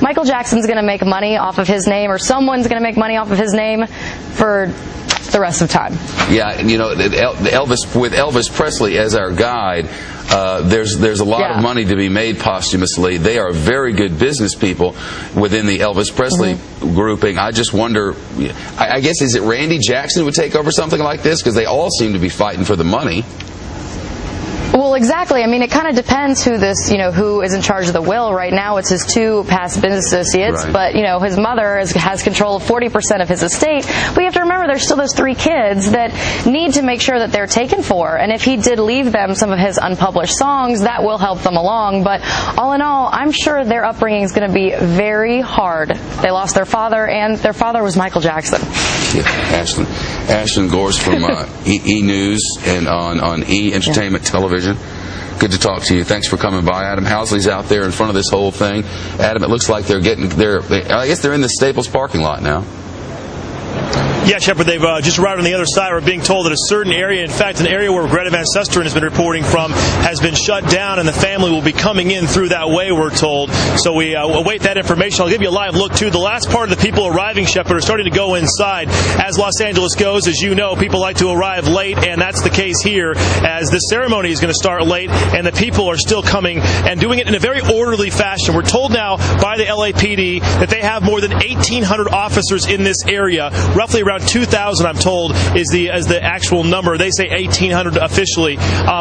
Michael Jackson's going to make money off of his name, or someone's going to make money off of his name for the rest of time. Yeah, you know, Elvis, with Elvis Presley as our guide, there's a lot of money to be made posthumously. They are very good business people within the Elvis Presley grouping. I just wonder, I guess, is it Randy Jackson would take over something like this? Because they all seem to be fighting for the money. Well, exactly. I mean, it kind of depends who who is in charge of the will. Right now, it's his two past business associates, but, you know, his mother has control of 40% of his estate. But you have to remember, there's still those 3 kids that need to make sure that they're taken for. And if he did leave them some of his unpublished songs, that will help them along. But all in all, I'm sure their upbringing is going to be very hard. They lost their father, and their father was Michael Jackson. Yeah, Ashton Gorse from E! News and on E! Entertainment Television. Good to talk to you. Thanks for coming by. Adam Housley's out there in front of this whole thing. Adam, it looks like I guess they're in the Staples parking lot now. Yeah, Shepard, they've just arrived on the other side. We're being told that a certain area, in fact, an area where Greta Van Susteren has been reporting from, has been shut down, and the family will be coming in through that way, we're told. So we await that information. I'll give you a live look, too. The last part of the people arriving, Shepard, are starting to go inside. As Los Angeles goes, as you know, people like to arrive late, and that's the case here, as this ceremony is going to start late, and the people are still coming and doing it in a very orderly fashion. We're told now by the LAPD that they have more than 1,800 officers in this area, roughly around 2,000, I'm told, is the actual number. They say 1,800 officially.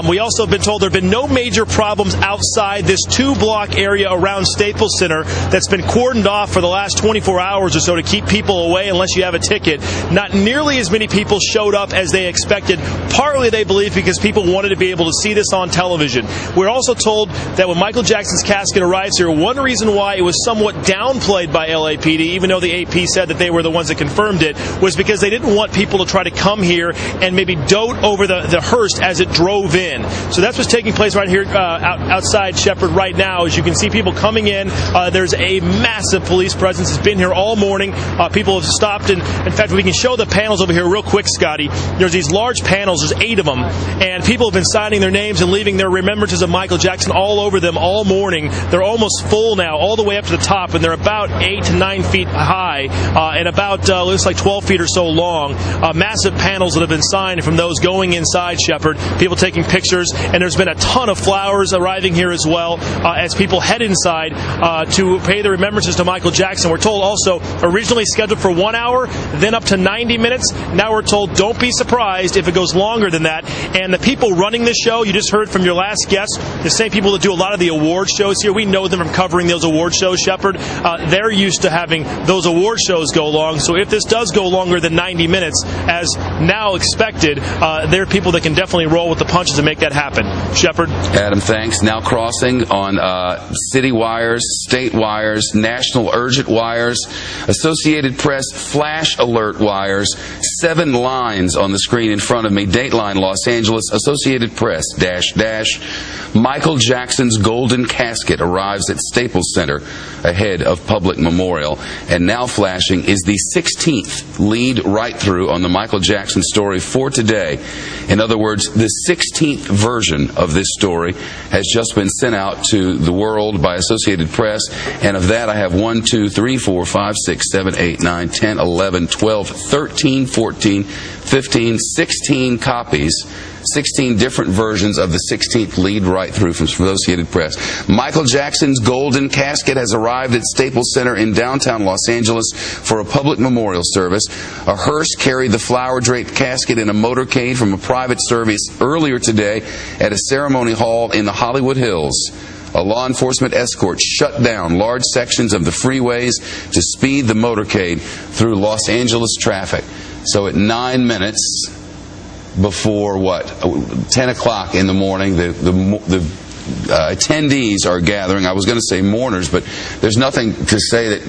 We also have been told there have been no major problems outside this 2-block area around Staples Center that's been cordoned off for the last 24 hours or so to keep people away unless you have a ticket. Not nearly as many people showed up as they expected, partly, they believe, because people wanted to be able to see this on television. We're also told that when Michael Jackson's casket arrives here, one reason why it was somewhat downplayed by LAPD, even though the AP said that they were the ones that confirmed it, was because they didn't want people to try to come here and maybe dote over the hearse as it drove in. So that's what's taking place right here outside Shepard right now. As you can see people coming in, there's a massive police presence. It's been here all morning. People have stopped, and in fact, we can show the panels over here real quick, Scotty. There's these large panels, there's 8 of them, and people have been signing their names and leaving their remembrances of Michael Jackson all over them all morning. They're almost full now, all the way up to the top, and they're about 8 to 9 feet high, and about looks like 12 feet or so long. Massive panels that have been signed from those going inside Shepard, people taking pictures, and there's been a ton of flowers arriving here as well as people head inside to pay the remembrances to Michael Jackson. We're told also originally scheduled for 1 hour, then up to 90 minutes. Now we're told don't be surprised if it goes longer than that. And the people running this show, you just heard from your last guest, the same people that do a lot of the award shows here. We know them from covering those award shows, Shepard. They're used to having those award shows go long. So if this does go longer than 90 minutes, as now expected, there are people that can definitely roll with the punches and make that happen. Shepard? Adam, thanks. Now crossing on city wires, state wires, national urgent wires, Associated Press flash alert wires, 7 lines on the screen in front of me. Dateline Los Angeles, Associated Press, -- Michael Jackson's golden casket arrives at Staples Center ahead of public memorial. And now flashing is the 16th lead write-through on the Michael Jackson story for today. In other words, the 16th version of this story has just been sent out to the world by Associated Press. And of that, I have 1, 2, 3, 4, 5, 6, 7, 8, 9, 10, 11, 12, 13, 14, 15, 16 copies. 16 different versions of the 16th lead write-through from Associated Press. Michael Jackson's golden casket has arrived at Staples Center in downtown Los Angeles for a public memorial service. A hearse carried the flower-draped casket in a motorcade from a private service earlier today at a ceremony hall in the Hollywood Hills. A law enforcement escort shut down large sections of the freeways to speed the motorcade through Los Angeles traffic. So at 9 minutes before 10 o'clock in the morning, the attendees are gathering. I was going to say mourners, but there's nothing to say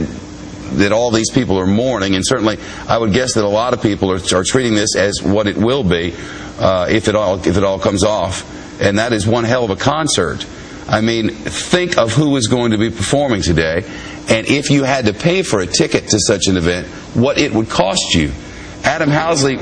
that all these people are mourning, and certainly I would guess that a lot of people are treating this as what it will be if it all comes off, and that is one hell of a concert. I mean, think of who is going to be performing today, and if you had to pay for a ticket to such an event, what it would cost you. Adam Housley